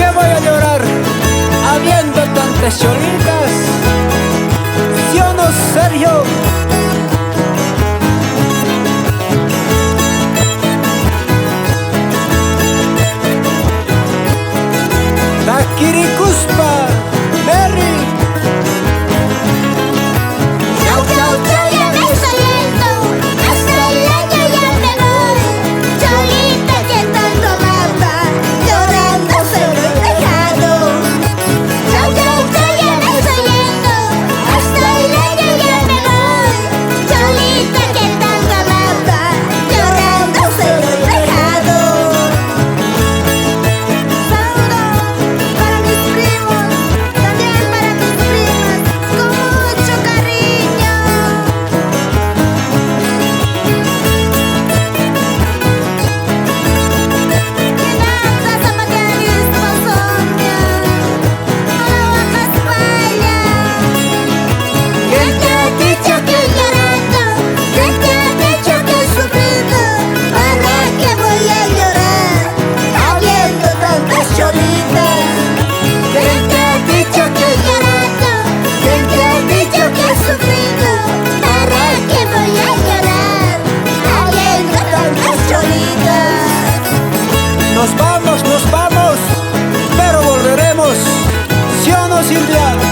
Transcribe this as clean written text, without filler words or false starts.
qué voy a llorar habiendo tantas cholitas? ¿Sí o no, Sergio? Taquiricuspa, Berry. Chau, chau, chau, ya me estoy yendo, hasta el año ya me voy. Cholita que tanto amaba, llorando sobre el tejado. Chau, chau, chau, ya me estoy yendo, hasta el año ya me voy. Cholita que tanto amaba, llorando sobre el tejado. Saludos para mis primos, también para tus primas, con mucho cariño. Renata Zapatianis Pasonia, hola España. ¿Quién te ha dicho Que llorando, ¿quién te ha dicho que he sufrido? ¿Para qué voy a llorar habiendo tantas cholitas? ¿Quién te ha dicho que Llorando, ¿quién te ha dicho que he sufrido? ¿Para qué voy a llorar habiendo tantas cholitas? nos vamos, pero volveremos? ¿Sí o no, Silvia?